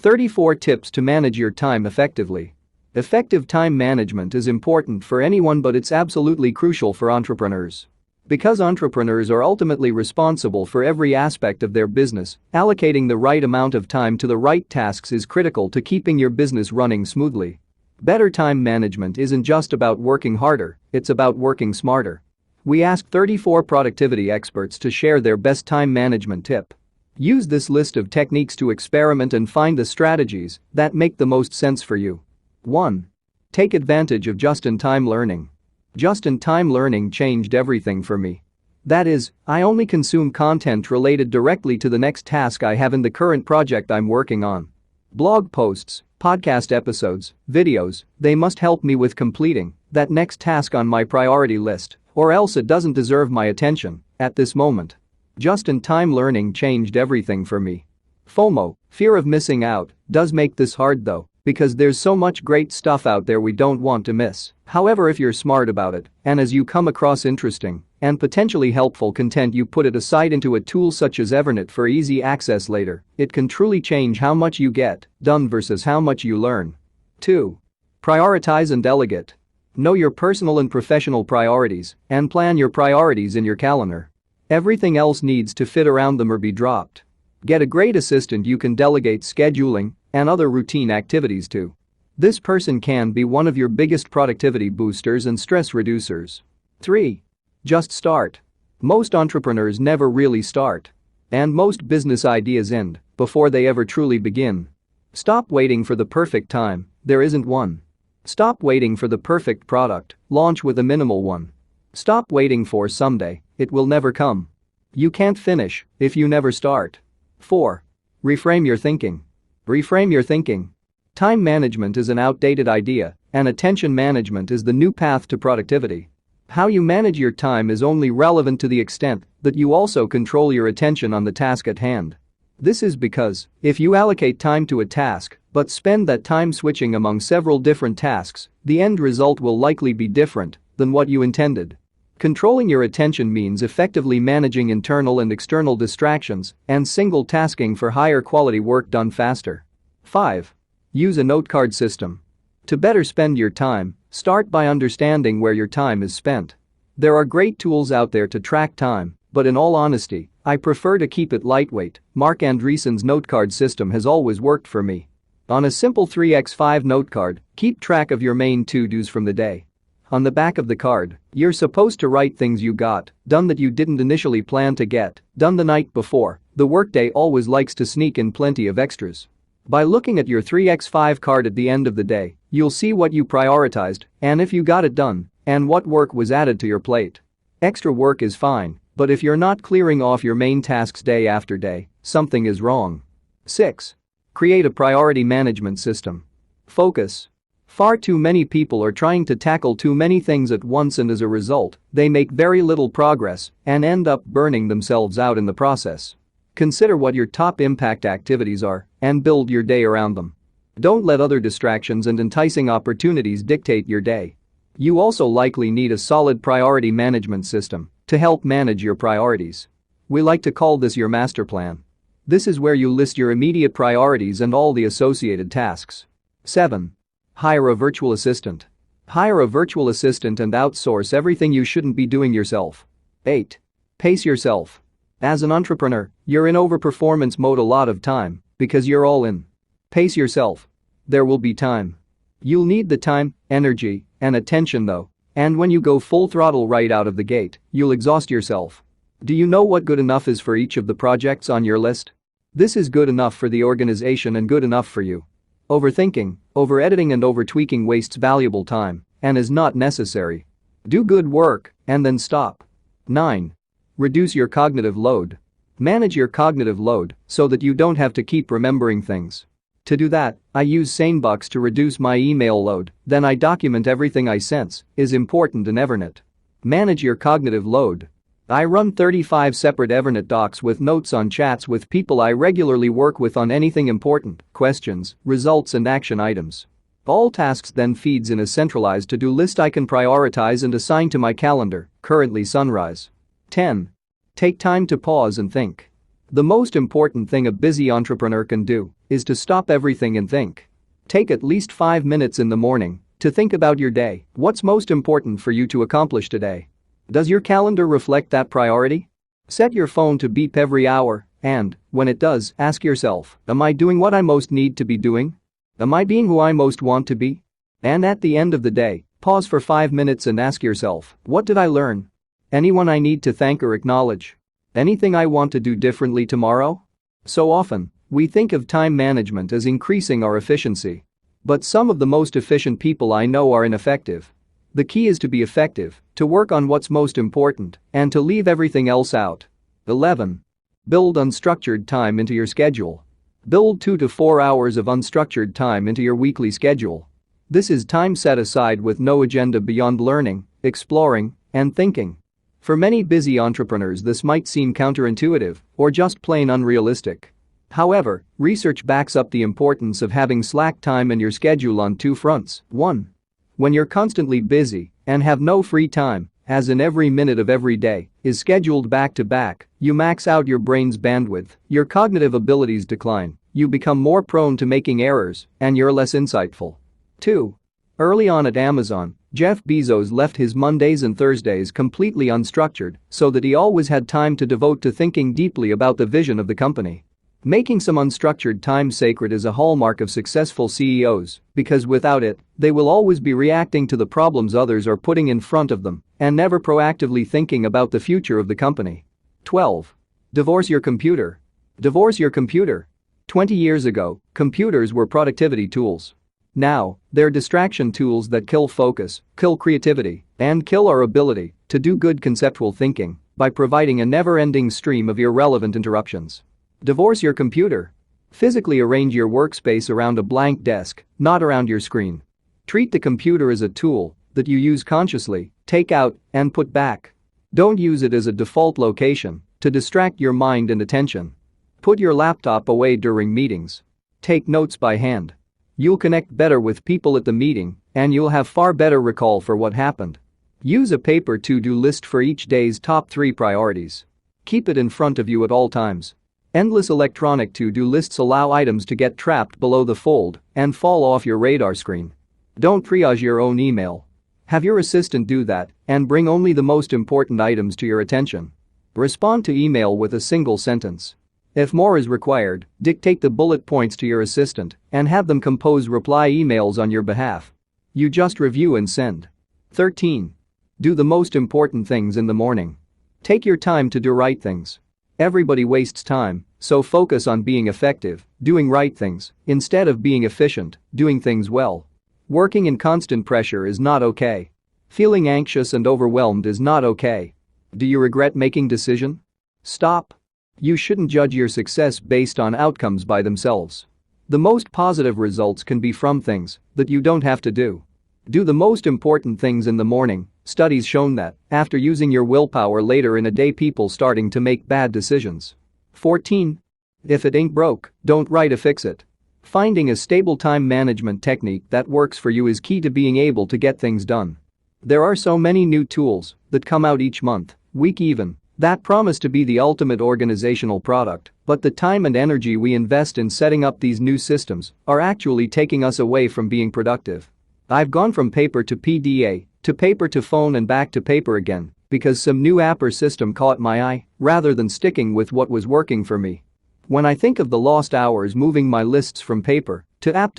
34 Tips to manage your time effectively. Effective time management is important for anyone, but it's absolutely crucial for entrepreneurs. Because entrepreneurs are ultimately responsible for every aspect of their business, allocating the right amount of time to the right tasks is critical to keeping your business running smoothly. Better time management isn't just about working harder, it's about working smarter. We asked 34 productivity experts to share their best time management tip. Use this list of techniques to experiment and find the strategies that make the most sense for you. 1. Take advantage of just-in-time learning. Just-in-time learning changed everything for me. That is, I only consume content related directly to the next task I have in the current project I'm working on. Blog posts, podcast episodes, videos, they must help me with completing that next task on my priority list, or else it doesn't deserve my attention at this moment. Just-in-time learning changed everything for me. FOMO, fear of missing out, does make this hard though, because there's so much great stuff out there we don't want to miss. However, if you're smart about it, and as you come across interesting and potentially helpful content, you put it aside into a tool such as Evernote for easy access later, it can truly change how much you get done versus how much you learn. 2. Prioritize and delegate. Know your personal and professional priorities and plan your priorities in your calendar. Everything else needs to fit around them or be dropped. Get a great assistant you can delegate scheduling and other routine activities to. This person can be one of your biggest productivity boosters and stress reducers. 3. Just start. Most entrepreneurs never really start. And most business ideas end before they ever truly begin. Stop waiting for the perfect time, there isn't one. Stop waiting for the perfect product, launch with a minimal one. Stop waiting for someday, it will never come. You can't finish if you never start. 4. Reframe your thinking. Reframe your thinking. Time management is an outdated idea, and attention management is the new path to productivity. How you manage your time is only relevant to the extent that you also control your attention on the task at hand. This is because, if you allocate time to a task but spend that time switching among several different tasks, the end result will likely be different than what you intended. Controlling your attention means effectively managing internal and external distractions and single tasking for higher quality work done faster. 5. Use a notecard system. To better spend your time, start by understanding where your time is spent. There are great tools out there to track time, but in all honesty, I prefer to keep it lightweight. Marc Andreessen's notecard system has always worked for me. On a simple 3x5 notecard, keep track of your main to-dos from the day. On the back of the card, you're supposed to write things you got done that you didn't initially plan to get done the night before. The workday always likes to sneak in plenty of extras. By looking at your 3x5 card at the end of the day, you'll see what you prioritized and if you got it done and what work was added to your plate. Extra work is fine, but if you're not clearing off your main tasks day after day, something is wrong. 6. Create a priority management system. Focus. Far too many people are trying to tackle too many things at once, and as a result, they make very little progress and end up burning themselves out in the process. Consider what your top impact activities are and build your day around them. Don't let other distractions and enticing opportunities dictate your day. You also likely need a solid priority management system to help manage your priorities. We like to call this your master plan. This is where you list your immediate priorities and all the associated tasks. 7. Hire a virtual assistant. Hire a virtual assistant and outsource everything you shouldn't be doing yourself. 8. Pace yourself. As an entrepreneur, you're in overperformance mode a lot of time because you're all in. Pace yourself. There will be time. You'll need the time, energy, and attention though, and when you go full throttle right out of the gate, you'll exhaust yourself. Do you know what good enough is for each of the projects on your list? This is good enough for the organization and good enough for you. Overthinking, over-editing and over-tweaking wastes valuable time and is not necessary. Do good work and then stop. 9. Reduce your cognitive load. Manage your cognitive load so that you don't have to keep remembering things. To do that, I use SaneBox to reduce my email load, then I document everything I sense is important in Evernote. Manage your cognitive load. I run 35 separate Evernote docs with notes on chats with people I regularly work with on anything important, questions, results and action items. All tasks then feeds in a centralized to-do list I can prioritize and assign to my calendar, currently Sunrise. 10. Take time to pause and think. The most important thing a busy entrepreneur can do is to stop everything and think. Take at least 5 minutes in the morning to think about your day. What's most important for you to accomplish today? Does your calendar reflect that priority? Set your phone to beep every hour, and, when it does, ask yourself, am I doing what I most need to be doing? Am I being who I most want to be? And at the end of the day, pause for 5 minutes and ask yourself, what did I learn? Anyone I need to thank or acknowledge? Anything I want to do differently tomorrow? So often, we think of time management as increasing our efficiency. But some of the most efficient people I know are ineffective. The key is to be effective, to work on what's most important, and to leave everything else out. 11. Build unstructured time into your schedule. Build 2 to 4 hours of unstructured time into your weekly schedule. This is time set aside with no agenda beyond learning, exploring, and thinking. For many busy entrepreneurs, this might seem counterintuitive or just plain unrealistic. However, research backs up the importance of having slack time in your schedule on 2 fronts. 1. When you're constantly busy and have no free time, as in every minute of every day is scheduled back to back, you max out your brain's bandwidth, your cognitive abilities decline, you become more prone to making errors, and you're less insightful. 2. Early on at Amazon, Jeff Bezos left his Mondays and Thursdays completely unstructured so that he always had time to devote to thinking deeply about the vision of the company. Making some unstructured time sacred is a hallmark of successful CEOs because without it, they will always be reacting to the problems others are putting in front of them and never proactively thinking about the future of the company. 12. Divorce your computer. Divorce your computer. 20 years ago, computers were productivity tools. Now, they're distraction tools that kill focus, kill creativity, and kill our ability to do good conceptual thinking by providing a never-ending stream of irrelevant interruptions. Divorce your computer. Physically arrange your workspace around a blank desk, not around your screen. Treat the computer as a tool that you use consciously, take out, and put back. Don't use it as a default location to distract your mind and attention. Put your laptop away during meetings. Take notes by hand. You'll connect better with people at the meeting, and you'll have far better recall for what happened. Use a paper to-do list for each day's top 3 priorities. Keep it in front of you at all times. Endless electronic to-do lists allow items to get trapped below the fold and fall off your radar screen. Don't triage your own email. Have your assistant do that and bring only the most important items to your attention. Respond to email with a single sentence. If more is required, dictate the bullet points to your assistant and have them compose reply emails on your behalf. You just review and send. 13. Do the most important things in the morning. Take your time to do right things. Everybody wastes time, so focus on being effective, doing right things, instead of being efficient, doing things well. Working in constant pressure is not okay. Feeling anxious and overwhelmed is not okay. Do you regret making decision? Stop. You shouldn't judge your success based on outcomes by themselves. The most positive results can be from things that you don't have to do. Do the most important things in the morning. Studies shown that, after using your willpower later in a day, people starting to make bad decisions. 14. If it ain't broke, don't try to fix it. Finding a stable time management technique that works for you is key to being able to get things done. There are so many new tools that come out each month, week even, that promise to be the ultimate organizational product, but the time and energy we invest in setting up these new systems are actually taking us away from being productive. I've gone from paper to PDA, to paper to phone and back to paper again, because some new app or system caught my eye, rather than sticking with what was working for me. When I think of the lost hours moving my lists from paper to app,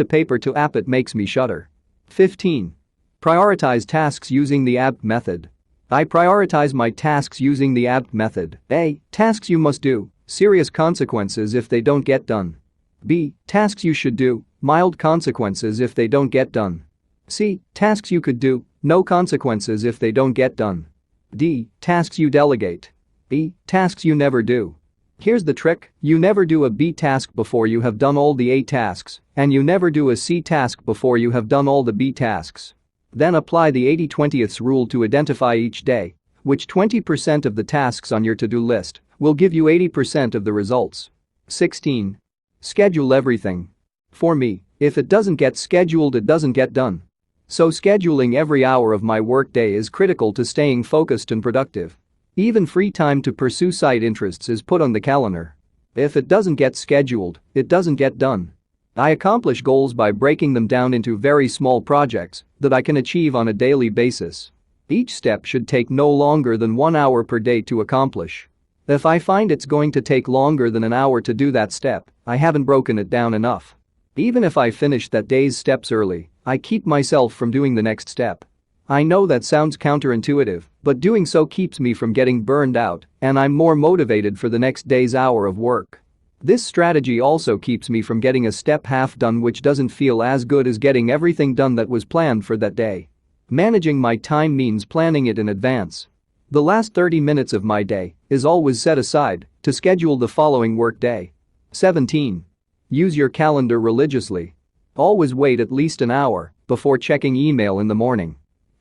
it makes me shudder. 15. Prioritize tasks using the ABT method. I prioritize my tasks using the ABT method. A. Tasks you must do, serious consequences if they don't get done. B. Tasks you should do, mild consequences if they don't get done. C. Tasks you could do, no consequences if they don't get done. D. Tasks you delegate. E. Tasks you never do. Here's the trick, you never do a B task before you have done all the A tasks, and you never do a C task before you have done all the B tasks. Then apply the 80-20th rule to identify each day which 20% of the tasks on your to-do list will give you 80% of the results. 16. Schedule everything. For me, if it doesn't get scheduled, it doesn't get done. So scheduling every hour of my workday is critical to staying focused and productive. Even free time to pursue side interests is put on the calendar. If it doesn't get scheduled, it doesn't get done. I accomplish goals by breaking them down into very small projects that I can achieve on a daily basis. Each step should take no longer than 1 hour per day to accomplish. If I find it's going to take longer than an hour to do that step, I haven't broken it down enough. Even if I finish that day's steps early, I keep myself from doing the next step. I know that sounds counterintuitive, but doing so keeps me from getting burned out, and I'm more motivated for the next day's hour of work. This strategy also keeps me from getting a step half done, which doesn't feel as good as getting everything done that was planned for that day. Managing my time means planning it in advance. The last 30 minutes of my day is always set aside to schedule the following work day. 17. Use your calendar religiously. Always wait at least an hour before checking email in the morning.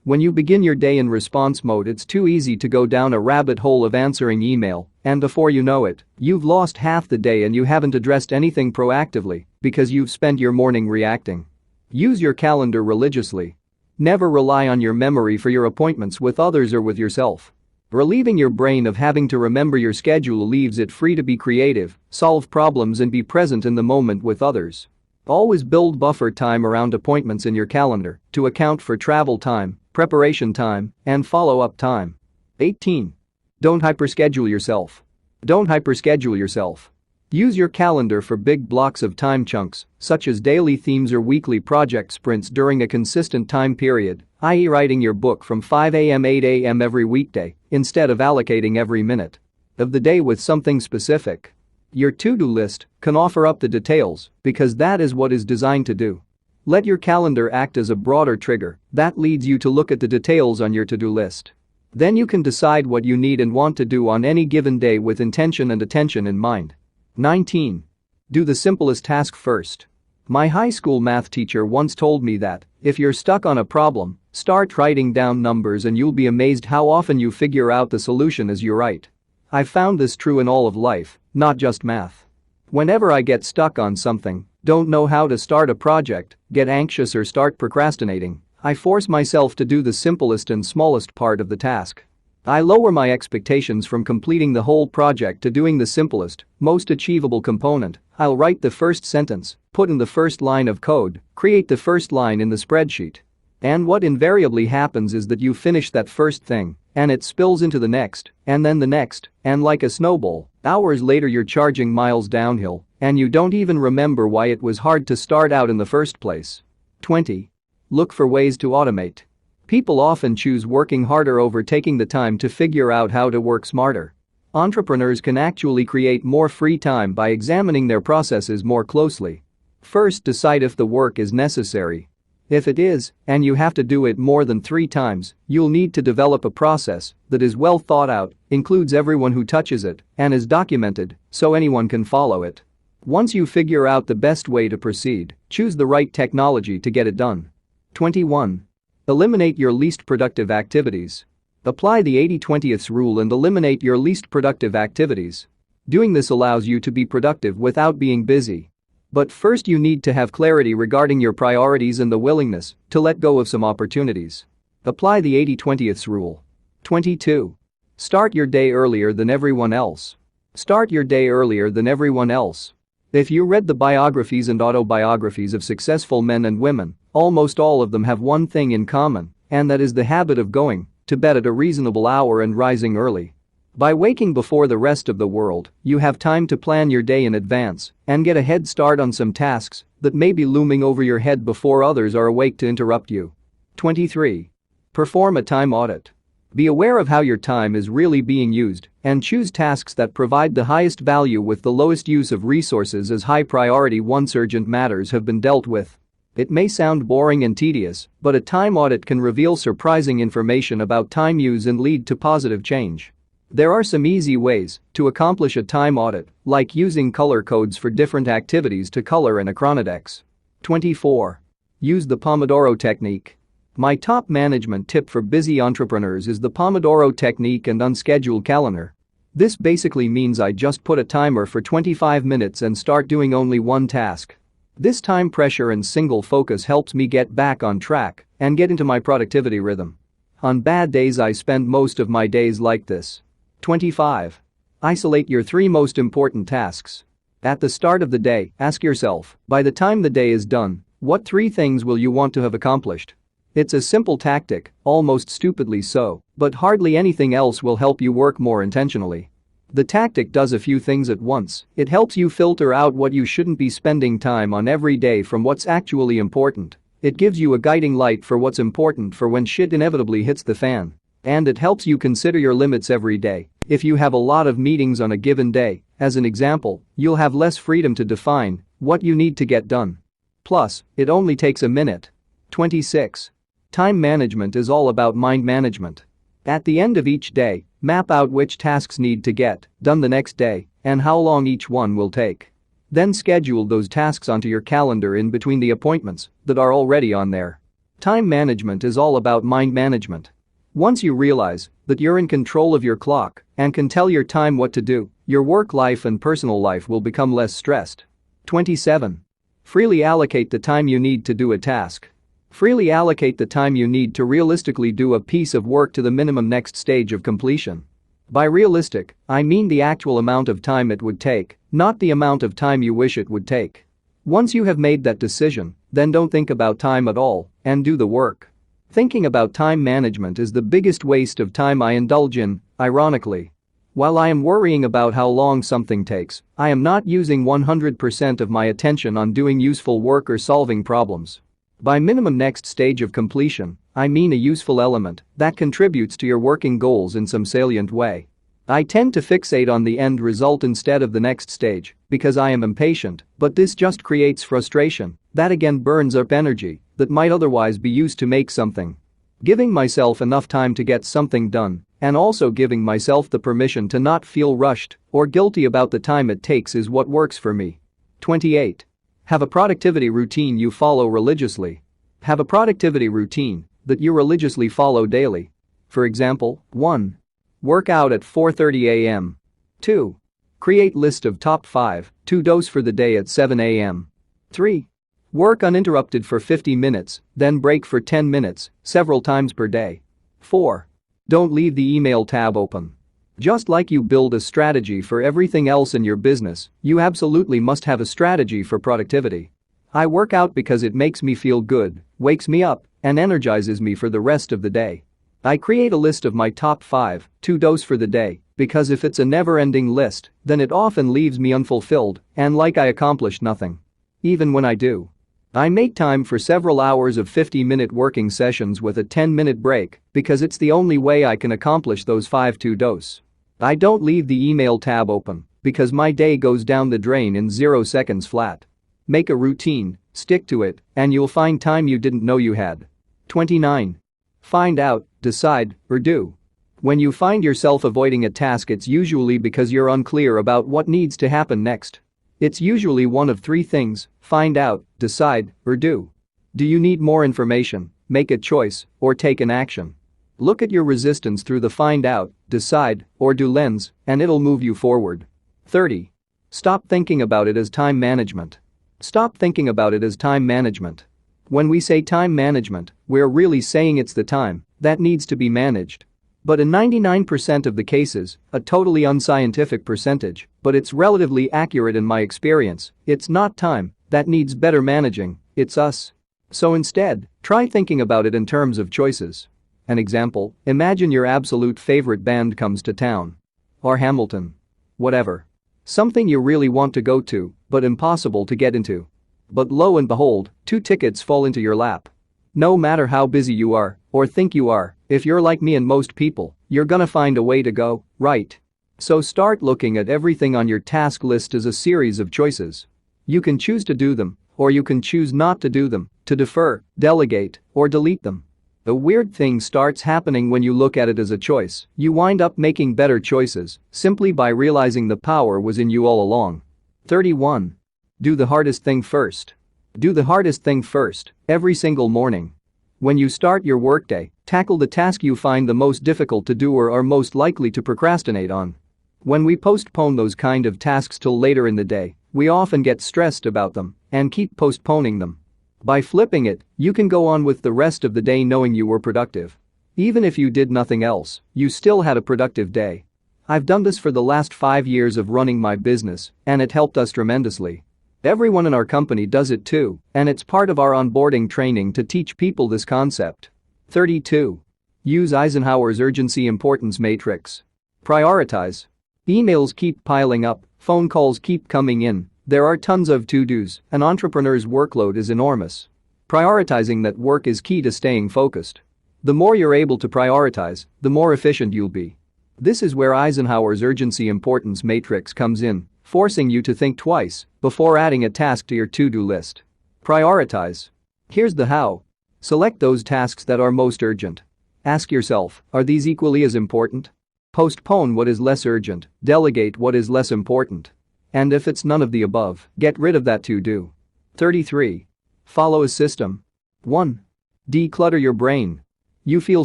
When you begin your day in response mode, it's too easy to go down a rabbit hole of answering email, and before you know it, you've lost half the day and you haven't addressed anything proactively because you've spent your morning reacting. Use your calendar religiously. Never rely on your memory for your appointments with others or with yourself. Relieving your brain of having to remember your schedule leaves it free to be creative, solve problems, and be present in the moment with others. Always build buffer time around appointments in your calendar to account for travel time, preparation time, and follow-up time. 18. Don't hyperschedule yourself. Don't hyperschedule yourself. Use your calendar for big blocks of time chunks, such as daily themes or weekly project sprints during a consistent time period, i.e. writing your book from 5 a.m. 8 a.m. every weekday, instead of allocating every minute of the day with something specific. Your to-do list can offer up the details because that is what is designed to do. Let your calendar act as a broader trigger that leads you to look at the details on your to-do list. Then you can decide what you need and want to do on any given day with intention and attention in mind. 19. Do the simplest task first. My high school math teacher once told me that if you're stuck on a problem, start writing down numbers and you'll be amazed how often you figure out the solution as you write. I've found this true in all of life, not just math. Whenever I get stuck on something, don't know how to start a project, get anxious or start procrastinating, I force myself to do the simplest and smallest part of the task. I lower my expectations from completing the whole project to doing the simplest, most achievable component. I'll write the first sentence, put in the first line of code, create the first line in the spreadsheet. And what invariably happens is that you finish that first thing, and it spills into the next, and then the next, and like a snowball, hours later you're charging miles downhill, and you don't even remember why it was hard to start out in the first place. 20. Look for ways to automate. People often choose working harder over taking the time to figure out how to work smarter. Entrepreneurs can actually create more free time by examining their processes more closely. First, decide if the work is necessary. If it is, and you have to do it more than 3 times, you'll need to develop a process that is well thought out, includes everyone who touches it, and is documented so anyone can follow it. Once you figure out the best way to proceed, choose the right technology to get it done. 21. Eliminate your least productive activities. Apply the 80-20 rule and eliminate your least productive activities. Doing this allows you to be productive without being busy. But first you need to have clarity regarding your priorities and the willingness to let go of some opportunities. Apply the 80-20 rule. 22. Start your day earlier than everyone else. Start your day earlier than everyone else. If you read the biographies and autobiographies of successful men and women, almost all of them have one thing in common, and that is the habit of going to bed at a reasonable hour and rising early. By waking before the rest of the world, you have time to plan your day in advance and get a head start on some tasks that may be looming over your head before others are awake to interrupt you. 23. Perform a time audit. Be aware of how your time is really being used and choose tasks that provide the highest value with the lowest use of resources as high priority once urgent matters have been dealt with. It may sound boring and tedious, but a time audit can reveal surprising information about time use and lead to positive change. There are some easy ways to accomplish a time audit, like using color codes for different activities to color in a Chronodex. 24. Use the Pomodoro technique. My top management tip for busy entrepreneurs is the Pomodoro technique and unscheduled calendar. This basically means I just put a timer for 25 minutes and start doing only one task. This time pressure and single focus helps me get back on track and get into my productivity rhythm. On bad days I spend most of my days like this. 25. Isolate your 3 most important tasks. At the start of the day, ask yourself, by the time the day is done, what 3 things will you want to have accomplished? It's a simple tactic, almost stupidly so, but hardly anything else will help you work more intentionally. The tactic does a few things at once. It helps you filter out what you shouldn't be spending time on every day from what's actually important. It gives you a guiding light for what's important for when shit inevitably hits the fan. And it helps you consider your limits every day. If you have a lot of meetings on a given day, as an example, you'll have less freedom to define what you need to get done. Plus, it only takes a minute. 26. Time management is all about mind management. At the end of each day, map out which tasks need to get done the next day and how long each one will take. Then schedule those tasks onto your calendar in between the appointments that are already on there. Time management is all about mind management. Once you realize that you're in control of your clock and can tell your time what to do, your work life and personal life will become less stressed. 27. Freely allocate the time you need to do a task. Freely allocate the time you need to realistically do a piece of work to the minimum next stage of completion. By realistic, I mean the actual amount of time it would take, not the amount of time you wish it would take. Once you have made that decision, then don't think about time at all and do the work. Thinking about time management is the biggest waste of time I indulge in, ironically. While I am worrying about how long something takes, I am not using 100% of my attention on doing useful work or solving problems. By minimum next stage of completion, I mean a useful element that contributes to your working goals in some salient way. I tend to fixate on the end result instead of the next stage because I am impatient, but this just creates frustration that again burns up energy that might otherwise be used to make something. Giving myself enough time to get something done and also giving myself the permission to not feel rushed or guilty about the time it takes is what works for me. 28. Have a productivity routine you follow religiously. Have a productivity routine that you religiously follow daily. For example, 1. Work out at 4:30 a.m. 2. Create list of top 5 to-dos for the day at 7 a.m. 3. Work uninterrupted for 50 minutes, then break for 10 minutes, several times per day. 4. Don't leave the email tab open. Just like you build a strategy for everything else in your business, you absolutely must have a strategy for productivity. I work out because it makes me feel good, wakes me up, and energizes me for the rest of the day. I create a list of my top 5 to-dos for the day because if it's a never-ending list, then it often leaves me unfulfilled and like I accomplished nothing. Even when I do. I make time for several hours of 50-minute working sessions with a 10-minute break because it's the only way I can accomplish those 5 to-dos. I don't leave the email tab open because my day goes down the drain in 0 seconds flat. Make a routine, stick to it, and you'll find time you didn't know you had. 29. Find out, decide, or do. When you find yourself avoiding a task, it's usually because you're unclear about what needs to happen next. It's usually one of 3 things: find out, decide, or do. Do you need more information, make a choice, or take an action? Look at your resistance through the find out, decide, or do lens, and it'll move you forward. 30. Stop thinking about it as time management. Stop thinking about it as time management. When we say time management, we're really saying it's the time that needs to be managed. But in 99% of the cases, a totally unscientific percentage, but it's relatively accurate in my experience, it's not time that needs better managing, it's us. So instead, try thinking about it in terms of choices. An example, imagine your absolute favorite band comes to town. Or Hamilton. Whatever. Something you really want to go to, but impossible to get into. But lo and behold, 2 tickets fall into your lap. No matter how busy you are, or think you are, if you're like me and most people, you're gonna find a way to go, right? So start looking at everything on your task list as a series of choices. You can choose to do them, or you can choose not to do them, to defer, delegate, or delete them. The weird thing starts happening when you look at it as a choice. You wind up making better choices simply by realizing the power was in you all along. 31. Do the hardest thing first. Do the hardest thing first, every single morning. When you start your workday, tackle the task you find the most difficult to do or are most likely to procrastinate on. When we postpone those kind of tasks till later in the day, we often get stressed about them and keep postponing them. By flipping it, you can go on with the rest of the day knowing you were productive. Even if you did nothing else, you still had a productive day. I've done this for the last 5 years of running my business, and it helped us tremendously. Everyone in our company does it too, and it's part of our onboarding training to teach people this concept. 32. Use Eisenhower's urgency importance matrix. Prioritize. Emails keep piling up, phone calls keep coming in, there are tons of to-dos, an entrepreneur's workload is enormous. Prioritizing that work is key to staying focused. The more you're able to prioritize, the more efficient you'll be. This is where Eisenhower's urgency importance matrix comes in, forcing you to think twice before adding a task to your to-do list. Prioritize. Here's the how. Select those tasks that are most urgent. Ask yourself, are these equally as important? Postpone what is less urgent, delegate what is less important. And if it's none of the above, get rid of that to-do. 33. Follow a system. 1. Declutter your brain. You feel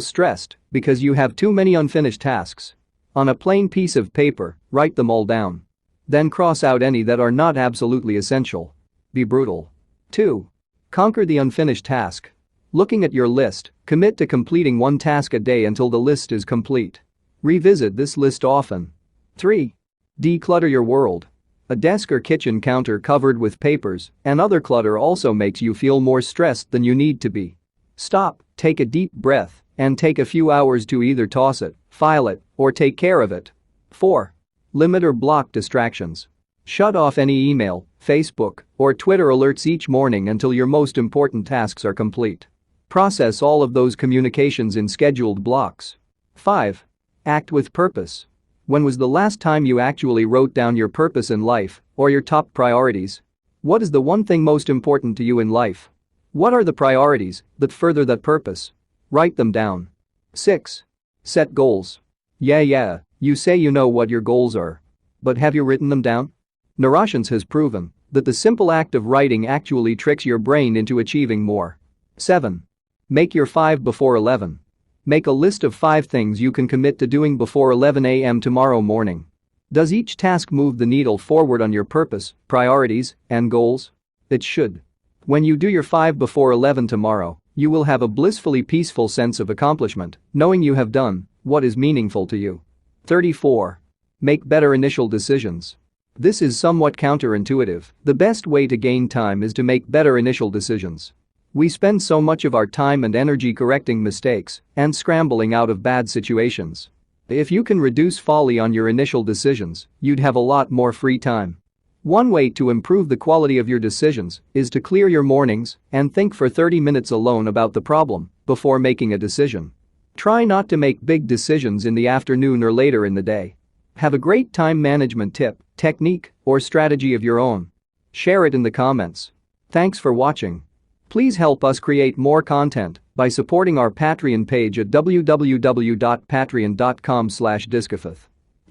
stressed because you have too many unfinished tasks. On a plain piece of paper, write them all down. Then cross out any that are not absolutely essential. Be brutal. 2. Conquer the unfinished task. Looking at your list, commit to completing one task a day until the list is complete. Revisit this list often. 3. Declutter your world. A desk or kitchen counter covered with papers and other clutter also makes you feel more stressed than you need to be. Stop, take a deep breath, and take a few hours to either toss it, file it, or take care of it. 4. Limit or block distractions. Shut off any email, Facebook, or Twitter alerts each morning until your most important tasks are complete. Process all of those communications in scheduled blocks. 5. Act with purpose. When was the last time you actually wrote down your purpose in life or your top priorities? What is the one thing most important to you in life? What are the priorities that further that purpose? Write them down. 6. Set goals. Yeah, you say you know what your goals are. But have you written them down? Neuroscience has proven that the simple act of writing actually tricks your brain into achieving more. 7. Make your 5 before 11. Make a list of 5 things you can commit to doing before 11 a.m. tomorrow morning. Does each task move the needle forward on your purpose, priorities, and goals? It should. When you do your 5 before 11 tomorrow, you will have a blissfully peaceful sense of accomplishment, knowing you have done what is meaningful to you. 34. Make better initial decisions. This is somewhat counterintuitive. The best way to gain time is to make better initial decisions. We spend so much of our time and energy correcting mistakes and scrambling out of bad situations. If you can reduce folly on your initial decisions, you'd have a lot more free time. One way to improve the quality of your decisions is to clear your mornings and think for 30 minutes alone about the problem before making a decision. Try not to make big decisions in the afternoon or later in the day. Have a great time management tip, technique, or strategy of your own? Share it in the comments. Thanks for watching. Please help us create more content by supporting our Patreon page at www.patreon.com/discofith.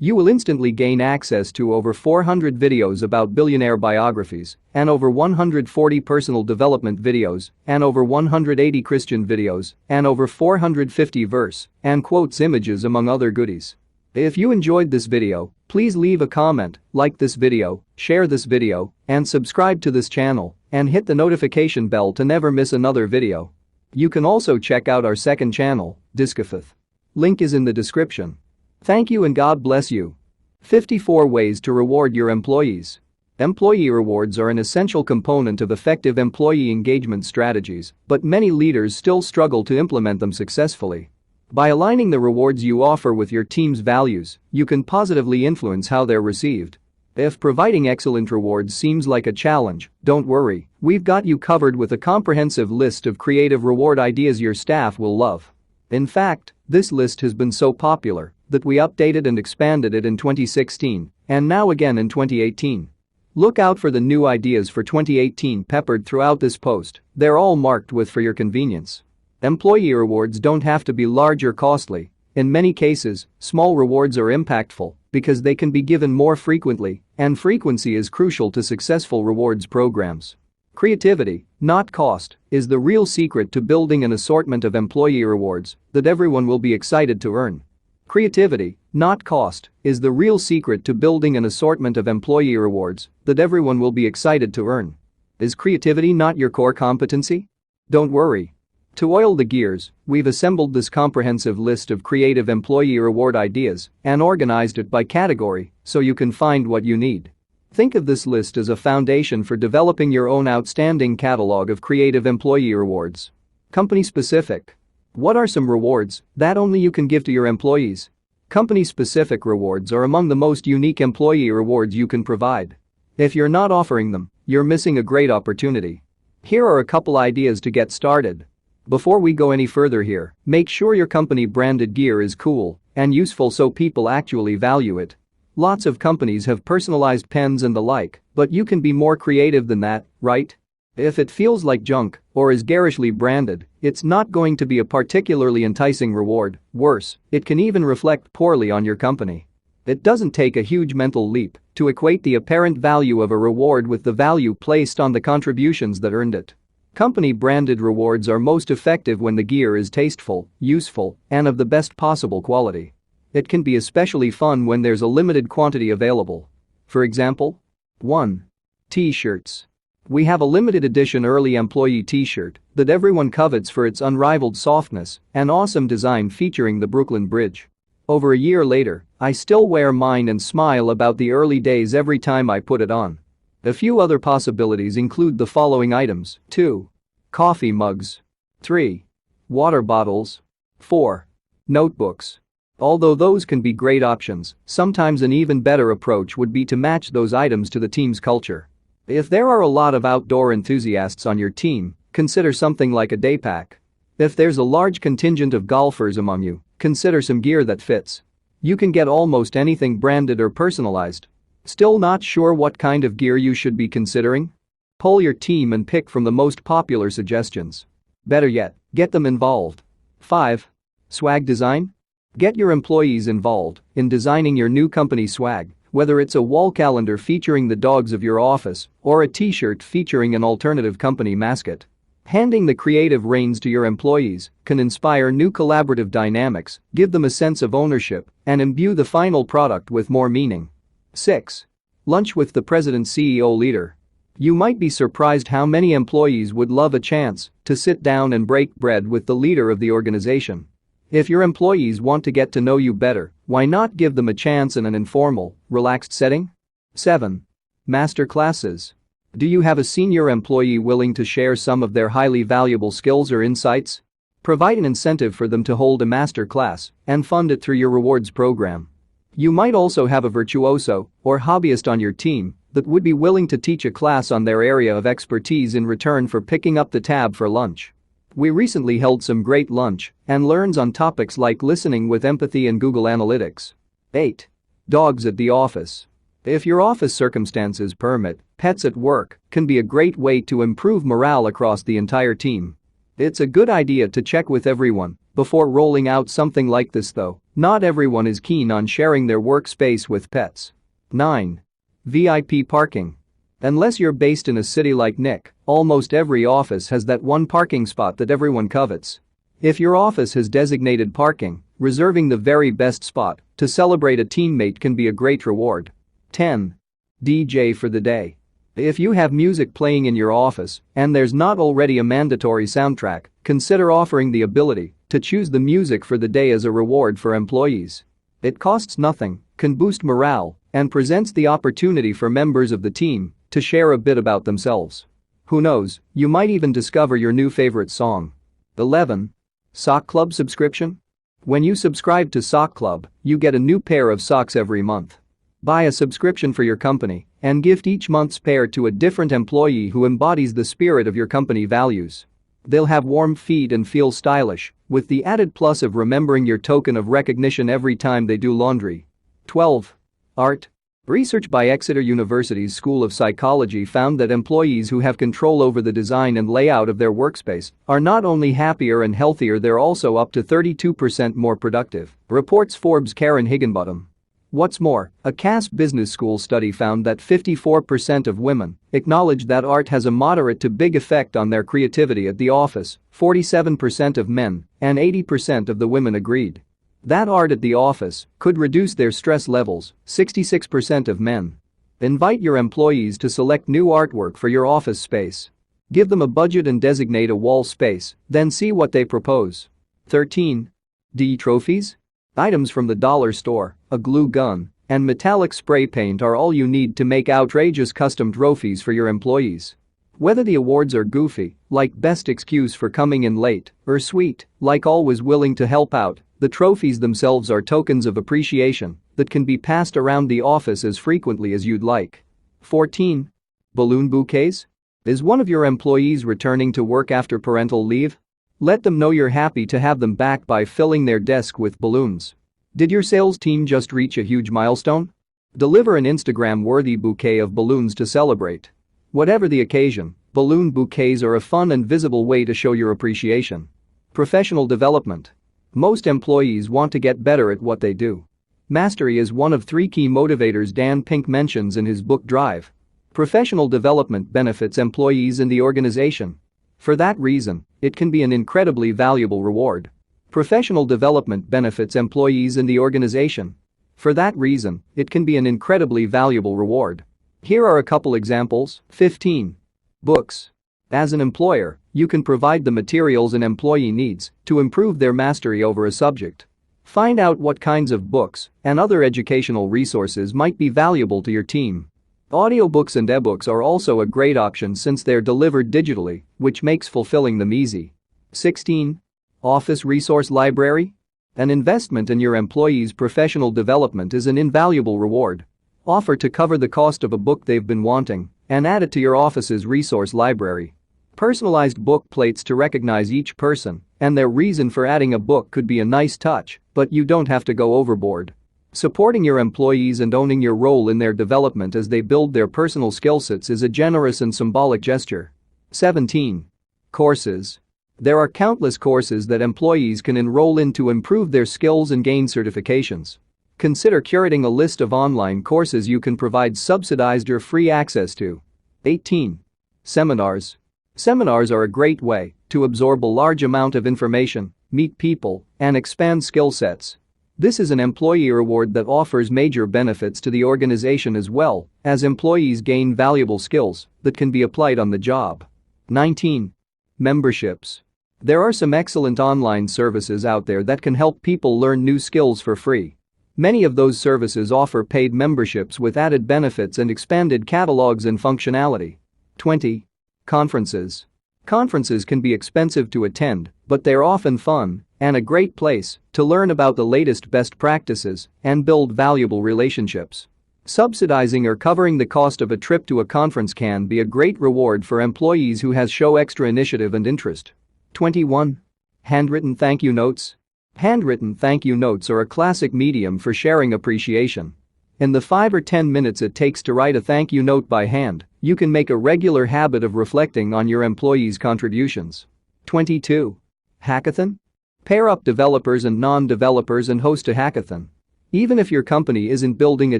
You will instantly gain access to over 400 videos about billionaire biographies and over 140 personal development videos and over 180 Christian videos and over 450 verse and quotes images among other goodies. If you enjoyed this video, please leave a comment, like this video, share this video, and subscribe to this channel, and hit the notification bell to never miss another video. You can also check out our second channel, Discofith. Link is in the description. Thank you and God bless you. 54 ways to reward your employees. Employee rewards are an essential component of effective employee engagement strategies, but many leaders still struggle to implement them successfully. By aligning the rewards you offer with your team's values, you can positively influence how they're received. If providing excellent rewards seems like a challenge, don't worry, we've got you covered with a comprehensive list of creative reward ideas your staff will love. In fact, this list has been so popular that we updated and expanded it in 2016 and now again in 2018. Look out for the new ideas for 2018 peppered throughout this post. They're all marked with for your convenience. Employee rewards don't have to be large or costly. In many cases, small rewards are impactful because they can be given more frequently, and frequency is crucial to successful rewards programs. Creativity, not cost, is the real secret to building an assortment of employee rewards that everyone will be excited to earn. Creativity, not cost, is the real secret to building an assortment of employee rewards that everyone will be excited to earn. Is creativity not your core competency? Don't worry. To oil the gears, we've assembled this comprehensive list of creative employee reward ideas and organized it by category so you can find what you need. Think of this list as a foundation for developing your own outstanding catalog of creative employee rewards. Company specific. What are some rewards that only you can give to your employees? Company specific rewards are among the most unique employee rewards you can provide. If you're not offering them, you're missing a great opportunity. Here are a couple ideas to get started. Before we go any further here, make sure your company branded gear is cool and useful so people actually value it. Lots of companies have personalized pens and the like, but you can be more creative than that, right? If it feels like junk or is garishly branded, it's not going to be a particularly enticing reward. Worse, it can even reflect poorly on your company. It doesn't take a huge mental leap to equate the apparent value of a reward with the value placed on the contributions that earned it. Company-branded rewards are most effective when the gear is tasteful, useful, and of the best possible quality. It can be especially fun when there's a limited quantity available. For example, 1. T-shirts. We have a limited edition early employee t-shirt that everyone covets for its unrivaled softness and awesome design featuring the Brooklyn Bridge. Over a year later, I still wear mine and smile about the early days every time I put it on. A few other possibilities include the following items: 2. Coffee mugs. 3. Water bottles. 4. Notebooks. Although those can be great options, sometimes an even better approach would be to match those items to the team's culture. If there are a lot of outdoor enthusiasts on your team, consider something like a day pack. If there's a large contingent of golfers among you, consider some gear that fits. You can get almost anything branded or personalized. Still not sure what kind of gear you should be considering? Poll your team and pick from the most popular suggestions. Better yet, get them involved. 5. Swag design. Get your employees involved in designing your new company swag, whether it's a wall calendar featuring the dogs of your office or a t-shirt featuring an alternative company mascot. Handing the creative reins to your employees can inspire new collaborative dynamics, give them a sense of ownership, and imbue the final product with more meaning. 6. Lunch with the President CEO leader. You might be surprised how many employees would love a chance to sit down and break bread with the leader of the organization. If your employees want to get to know you better, why not give them a chance in an informal, relaxed setting? 7. Master classes. Do you have a senior employee willing to share some of their highly valuable skills or insights? Provide an incentive for them to hold a master class and fund it through your rewards program. You might also have a virtuoso or hobbyist on your team that would be willing to teach a class on their area of expertise in return for picking up the tab for lunch. We recently held some great lunch and learns on topics like listening with empathy and Google Analytics. 8. Dogs at the office. If your office circumstances permit, pets at work can be a great way to improve morale across the entire team. It's a good idea to check with everyone before rolling out something like this though. Not everyone is keen on sharing their workspace with pets. 9. VIP parking. Unless you're based in a city like Nick, almost every office has that one parking spot that everyone covets. If your office has designated parking, reserving the very best spot to celebrate a teammate can be a great reward. 10. DJ for the day. If you have music playing in your office and there's not already a mandatory soundtrack, consider offering the ability to choose the music for the day as a reward for employees. It costs nothing, can boost morale, and presents the opportunity for members of the team to share a bit about themselves. Who knows, you might even discover your new favorite song. 11. Sock Club subscription. When you subscribe to Sock Club, you get a new pair of socks every month. Buy a subscription for your company and gift each month's pair to a different employee who embodies the spirit of your company values. They'll have warm feet and feel stylish, with the added plus of remembering your token of recognition every time they do laundry. 12. Art. Research by Exeter University's School of Psychology found that employees who have control over the design and layout of their workspace are not only happier and healthier, they're also up to 32% more productive, reports Forbes' Karen Higginbottom. What's more, a Cass Business School study found that 54% of women acknowledge that art has a moderate to big effect on their creativity at the office, 47% of men, and 80% of the women agreed. That art at the office could reduce their stress levels, 66% of men. Invite your employees to select new artwork for your office space. Give them a budget and designate a wall space, then see what they propose. 13. D trophies? Items from the dollar store, a glue gun, and metallic spray paint are all you need to make outrageous custom trophies for your employees. Whether the awards are goofy, like best excuse for coming in late, or sweet, like always willing to help out, the trophies themselves are tokens of appreciation that can be passed around the office as frequently as you'd like. 14. Balloon bouquets? Is one of your employees returning to work after parental leave? Let them know you're happy to have them back by filling their desk with balloons. Did your sales team just reach a huge milestone? Deliver an Instagram-worthy bouquet of balloons to celebrate. Whatever the occasion, balloon bouquets are a fun and visible way to show your appreciation. Professional development. Most employees want to get better at what they do. Mastery is one of 3 key motivators Dan Pink mentions in his book Drive. Professional development benefits employees in the organization. For that reason, it can be an incredibly valuable reward. Professional development benefits employees in the organization. For that reason, it can be an incredibly valuable reward. Here are a couple examples. 15. Books. As an employer, you can provide the materials an employee needs to improve their mastery over a subject. Find out what kinds of books and other educational resources might be valuable to your team. Audiobooks and ebooks are also a great option since they're delivered digitally, which makes fulfilling them easy. 16. Office Resource Library? An investment in your employees' professional development is an invaluable reward. Offer to cover the cost of a book they've been wanting and add it to your office's resource library. Personalized book plates to recognize each person and their reason for adding a book could be a nice touch, but you don't have to go overboard. Supporting your employees and owning your role in their development as they build their personal skill sets is a generous and symbolic gesture. 17. Courses. There are countless courses that employees can enroll in to improve their skills and gain certifications. Consider curating a list of online courses you can provide subsidized or free access to. 18. Seminars. Seminars are a great way to absorb a large amount of information, meet people, and expand skill sets. This is an employee reward that offers major benefits to the organization as well, as employees gain valuable skills that can be applied on the job. 19. Memberships. There are some excellent online services out there that can help people learn new skills for free. Many of those services offer paid memberships with added benefits and expanded catalogs and functionality. 20. Conferences. Conferences can be expensive to attend, but they're often fun and a great place to learn about the latest best practices and build valuable relationships. Subsidizing or covering the cost of a trip to a conference can be a great reward for employees who show extra initiative and interest. 21. Handwritten thank you notes. Handwritten thank you notes are a classic medium for sharing appreciation. In the 5 or 10 minutes it takes to write a thank you note by hand, you can make a regular habit of reflecting on your employees' contributions. 22. Hackathon? Pair up developers and non-developers and host a hackathon. Even if your company isn't building a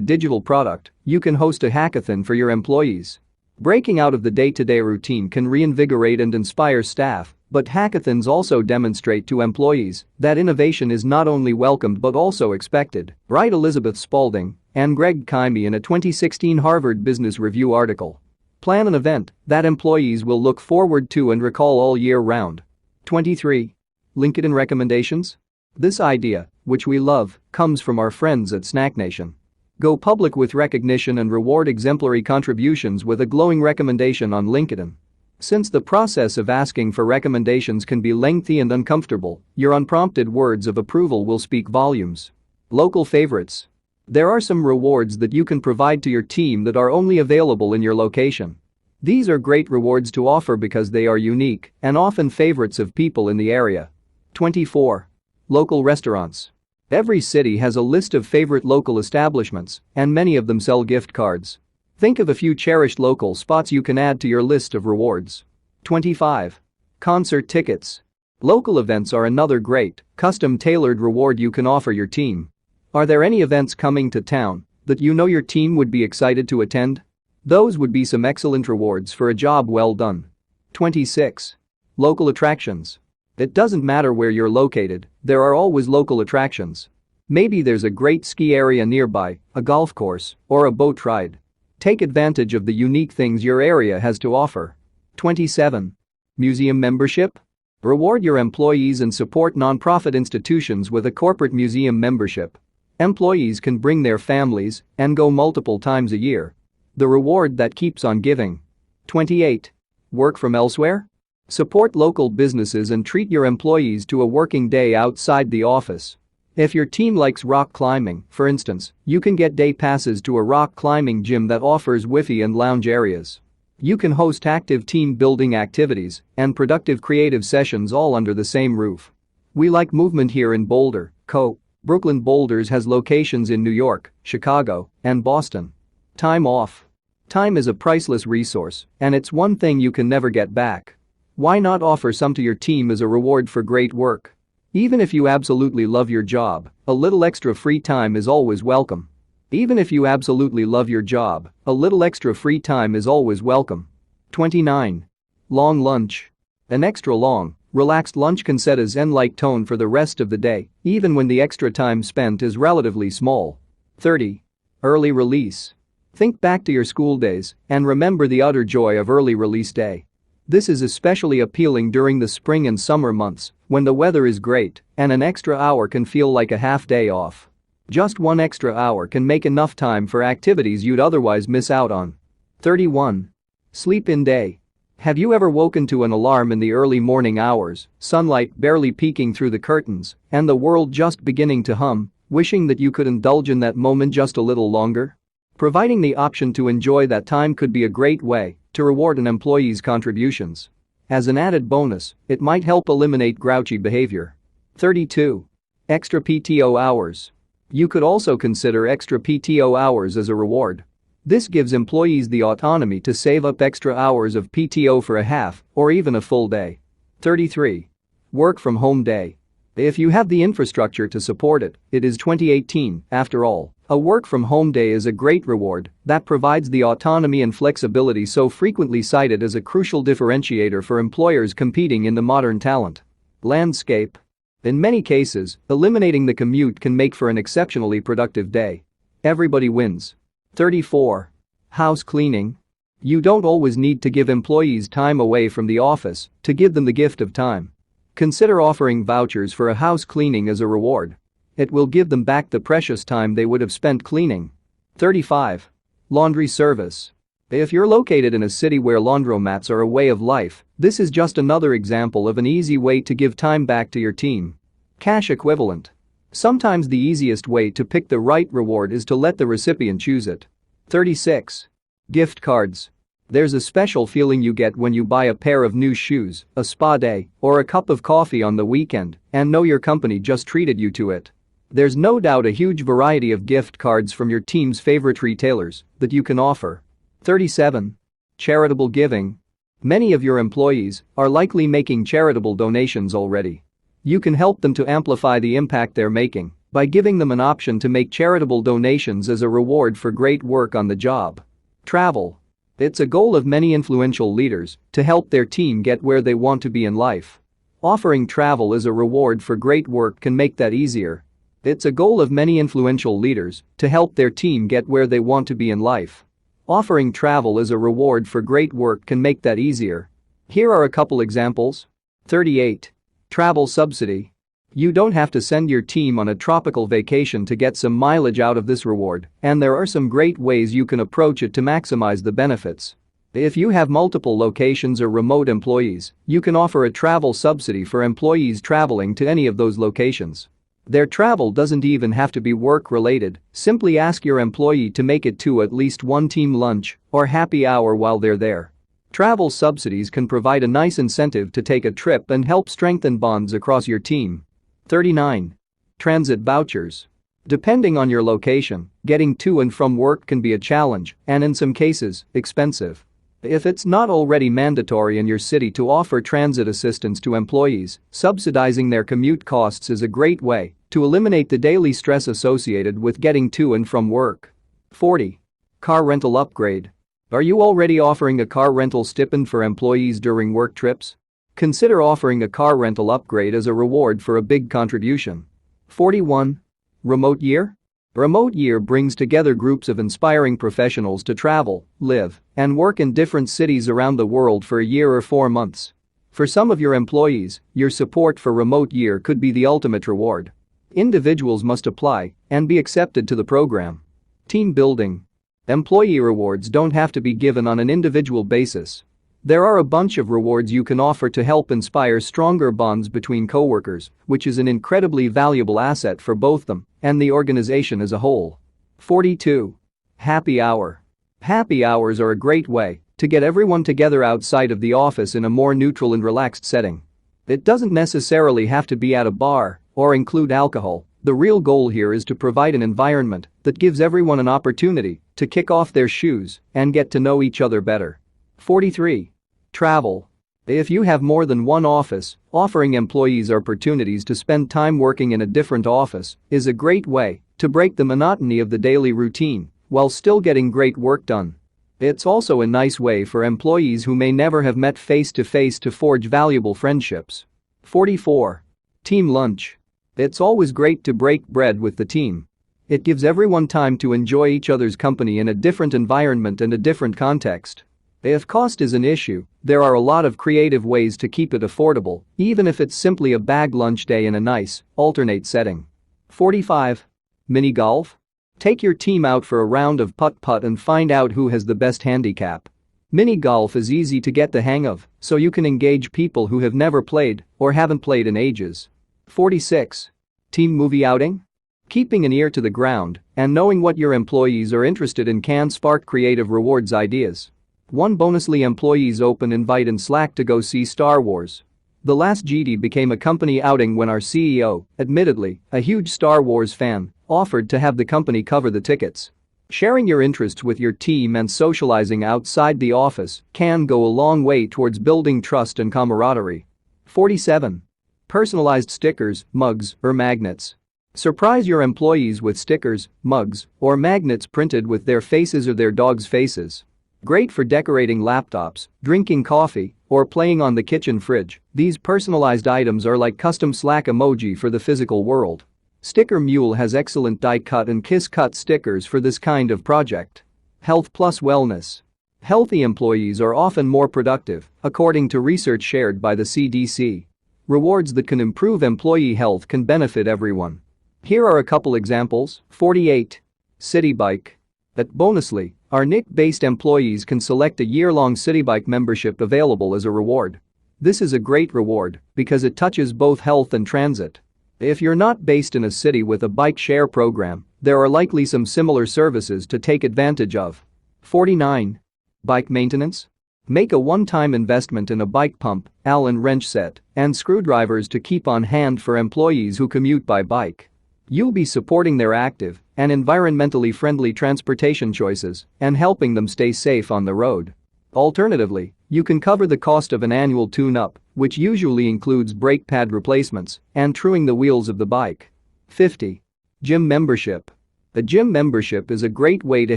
digital product, you can host a hackathon for your employees. Breaking out of the day-to-day routine can reinvigorate and inspire staff, but hackathons also demonstrate to employees that innovation is not only welcomed but also expected, write Elizabeth Spaulding and Greg Keimy in a 2016 Harvard Business Review article. Plan an event that employees will look forward to and recall all year round. 23. LinkedIn recommendations? This idea, which we love, comes from our friends at Snack Nation. Go public with recognition and reward exemplary contributions with a glowing recommendation on LinkedIn. Since the process of asking for recommendations can be lengthy and uncomfortable, your unprompted words of approval will speak volumes. Local favorites. There are some rewards that you can provide to your team that are only available in your location. These are great rewards to offer because they are unique and often favorites of people in the area. 24. Local restaurants. Every city has a list of favorite local establishments, and many of them sell gift cards. Think of a few cherished local spots you can add to your list of rewards. 25. Concert tickets. Local events are another great, custom-tailored reward you can offer your team. Are there any events coming to town that you know your team would be excited to attend? Those would be some excellent rewards for a job well done. 26. Local attractions. It doesn't matter where you're located, there are always local attractions. Maybe there's a great ski area nearby, a golf course, or a boat ride. Take advantage of the unique things your area has to offer. 27. Museum membership? Reward your employees and support nonprofit institutions with a corporate museum membership. Employees can bring their families and go multiple times a year. The reward that keeps on giving. 28. Work from elsewhere? Support local businesses and treat your employees to a working day outside the office. If your team likes rock climbing, for instance, you can get day passes to a rock climbing gym that offers Wi-Fi and lounge areas. You can host active team building activities and productive creative sessions all under the same roof. We like movement here in Boulder, Co. Brooklyn Boulders has locations in New York, Chicago, and Boston. Time off. Time is a priceless resource, and it's one thing you can never get back. Why not offer some to your team as a reward for great work? Even if you absolutely love your job, a little extra free time is always welcome. Even if you absolutely love your job, a little extra free time is always welcome. 29. Long lunch. An extra long, relaxed lunch can set a zen-like tone for the rest of the day, even when the extra time spent is relatively small. 30. Early release. Think back to your school days and remember the utter joy of early release day. This is especially appealing during the spring and summer months when the weather is great and an extra hour can feel like a half day off. Just one extra hour can make enough time for activities you'd otherwise miss out on. 31. Sleep in day. Have you ever woken to an alarm in the early morning hours, sunlight barely peeking through the curtains, and the world just beginning to hum, wishing that you could indulge in that moment just a little longer? Providing the option to enjoy that time could be a great way to reward an employee's contributions. As an added bonus, it might help eliminate grouchy behavior. 32. Extra PTO hours. You could also consider extra PTO hours as a reward. This gives employees the autonomy to save up extra hours of PTO for a half or even a full day. 33. Work from home day. If you have the infrastructure to support it, it is 2018, after all. A work from home day is a great reward that provides the autonomy and flexibility so frequently cited as a crucial differentiator for employers competing in the modern talent landscape. In many cases, eliminating the commute can make for an exceptionally productive day. Everybody wins. 34. House cleaning. You don't always need to give employees time away from the office to give them the gift of time. Consider offering vouchers for a house cleaning as a reward. It will give them back the precious time they would have spent cleaning. 35. Laundry service. If you're located in a city where laundromats are a way of life, this is just another example of an easy way to give time back to your team. Cash equivalent. Sometimes the easiest way to pick the right reward is to let the recipient choose it. 36. Gift cards. There's a special feeling you get when you buy a pair of new shoes, a spa day, or a cup of coffee on the weekend and know your company just treated you to it. There's no doubt a huge variety of gift cards from your team's favorite retailers that you can offer. 37. Charitable giving. Many of your employees are likely making charitable donations already. You can help them to amplify the impact they're making by giving them an option to make charitable donations as a reward for great work on the job. Travel. It's a goal of many influential leaders to help their team get where they want to be in life. Offering travel as a reward for great work can make that easier. It's a goal of many influential leaders to help their team get where they want to be in life. Offering travel as a reward for great work can make that easier. Here are a couple examples. 38. Travel subsidy. You don't have to send your team on a tropical vacation to get some mileage out of this reward, and there are some great ways you can approach it to maximize the benefits. If you have multiple locations or remote employees, you can offer a travel subsidy for employees traveling to any of those locations. Their travel doesn't even have to be work-related, simply ask your employee to make it to at least one team lunch or happy hour while they're there. Travel subsidies can provide a nice incentive to take a trip and help strengthen bonds across your team. 39. Transit vouchers. Depending on your location, getting to and from work can be a challenge and in some cases, expensive. If it's not already mandatory in your city to offer transit assistance to employees, subsidizing their commute costs is a great way to eliminate the daily stress associated with getting to and from work. 40. Car rental upgrade. Are you already offering a car rental stipend for employees during work trips? Consider offering a car rental upgrade as a reward for a big contribution. 41. Remote year? Remote year brings together groups of inspiring professionals to travel, live, and work in different cities around the world for a year or 4 months. For some of your employees, your support for remote year could be the ultimate reward. Individuals must apply and be accepted to the program. Team building. Employee rewards don't have to be given on an individual basis. There are a bunch of rewards you can offer to help inspire stronger bonds between coworkers, which is an incredibly valuable asset for both them and the organization as a whole. 42. Happy hour. Happy hours are a great way to get everyone together outside of the office in a more neutral and relaxed setting. It doesn't necessarily have to be at a bar or include alcohol. The real goal here is to provide an environment that gives everyone an opportunity to kick off their shoes and get to know each other better. 43. Travel. If you have more than one office, offering employees opportunities to spend time working in a different office is a great way to break the monotony of the daily routine while still getting great work done. It's also a nice way for employees who may never have met face-to-face to forge valuable friendships. 44. Team lunch. It's always great to break bread with the team. It gives everyone time to enjoy each other's company in a different environment and a different context. If cost is an issue, there are a lot of creative ways to keep it affordable, even if it's simply a bag lunch day in a nice, alternate setting. 45. Mini golf. Take your team out for a round of putt-putt and find out who has the best handicap. Mini golf is easy to get the hang of, so you can engage people who have never played or haven't played in ages. 46. Team movie outing. Keeping an ear to the ground and knowing what your employees are interested in can spark creative rewards ideas. One bonusly employees open invite in Slack to go see Star Wars. The last GD became a company outing when our CEO, admittedly a huge Star Wars fan, offered to have the company cover the tickets. Sharing your interests with your team and socializing outside the office can go a long way towards building trust and camaraderie. 47. Personalized stickers, mugs, or magnets. Surprise your employees with stickers, mugs, or magnets printed with their faces or their dog's faces. Great for decorating laptops, drinking coffee, or playing on the kitchen fridge, these personalized items are like custom Slack emoji for the physical world. Sticker Mule has excellent die-cut and kiss-cut stickers for this kind of project. Health plus wellness. Healthy employees are often more productive, according to research shared by the CDC. Rewards that can improve employee health can benefit everyone. Here are a couple examples. 48. City Bike. At Bonusly, our NIC-based employees can select a year-long City Bike membership available as a reward. This is a great reward because it touches both health and transit. If you're not based in a city with a bike share program, there are likely some similar services to take advantage of. 49. Bike maintenance. Make a one-time investment in a bike pump, Allen wrench set, and screwdrivers to keep on hand for employees who commute by bike. You'll be supporting their active and environmentally friendly transportation choices and helping them stay safe on the road. Alternatively, you can cover the cost of an annual tune-up, which usually includes brake pad replacements and truing the wheels of the bike. 50. Gym membership. A gym membership is a great way to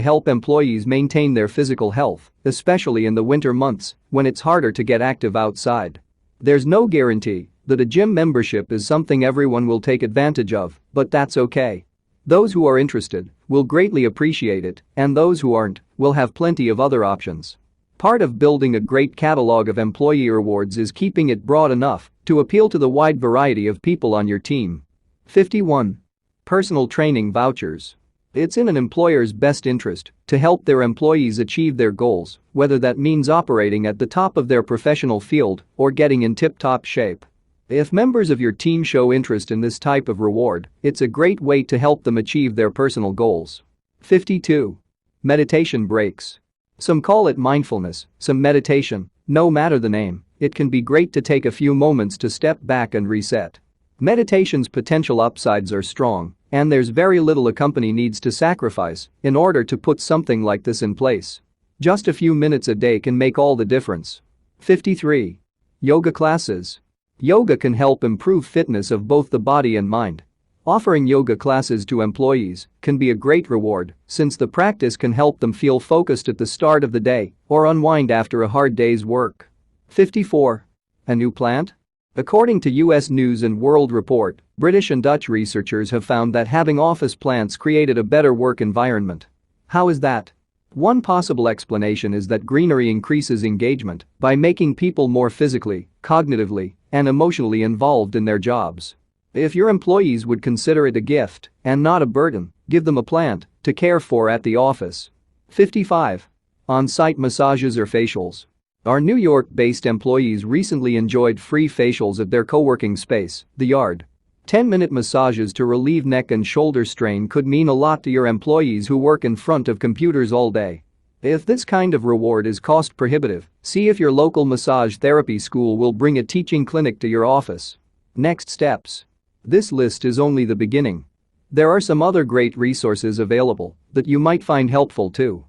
help employees maintain their physical health, especially in the winter months when it's harder to get active outside. There's no guarantee that a gym membership is something everyone will take advantage of, but that's okay. Those who are interested will greatly appreciate it, and those who aren't will have plenty of other options. Part of building a great catalog of employee rewards is keeping it broad enough to appeal to the wide variety of people on your team. 51. Personal training vouchers. It's in an employer's best interest to help their employees achieve their goals, whether that means operating at the top of their professional field or getting in tip-top shape. If members of your team show interest in this type of reward, it's a great way to help them achieve their personal goals. 52. Meditation breaks. Some call it mindfulness, some meditation, no matter the name, it can be great to take a few moments to step back and reset. Meditation's potential upsides are strong, and there's very little a company needs to sacrifice in order to put something like this in place. Just a few minutes a day can make all the difference. 53. Yoga classes. Yoga can help improve fitness of both the body and mind. Offering yoga classes to employees can be a great reward since the practice can help them feel focused at the start of the day or unwind after a hard day's work. 54. A new plant? According to US News and World Report, British and Dutch researchers have found that having office plants created a better work environment. How is that? One possible explanation is that greenery increases engagement by making people more physically, cognitively, and emotionally involved in their jobs. If your employees would consider it a gift and not a burden, give them a plant to care for at the office. 55. On-site massages or facials. Our New York-based employees recently enjoyed free facials at their co-working space, The Yard. 10-minute massages to relieve neck and shoulder strain could mean a lot to your employees who work in front of computers all day. If this kind of reward is cost prohibitive, see if your local massage therapy school will bring a teaching clinic to your office. Next steps. This list is only the beginning. There are some other great resources available that you might find helpful too.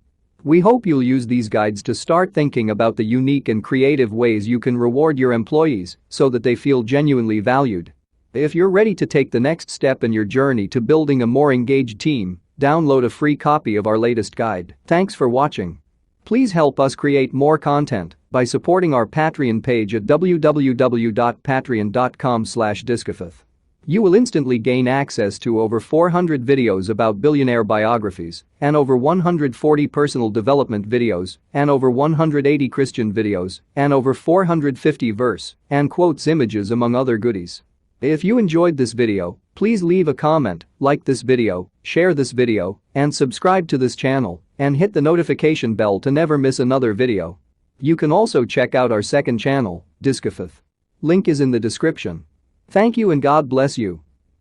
We hope you'll use these guides to start thinking about the unique and creative ways you can reward your employees so that they feel genuinely valued. If you're ready to take the next step in your journey to building a more engaged team, download a free copy of our latest guide. Thanks for watching. Please help us create more content by supporting our Patreon page at www.patreon.com/discofith. You will instantly gain access to over 400 videos about billionaire biographies and over 140 personal development videos and over 180 Christian videos and over 450 verse and quotes images among other goodies. If you enjoyed this video, please leave a comment, like this video, share this video, and subscribe to this channel and hit the notification bell to never miss another video. You can also check out our second channel, Discofith. Link is in the description. Thank you and God bless you.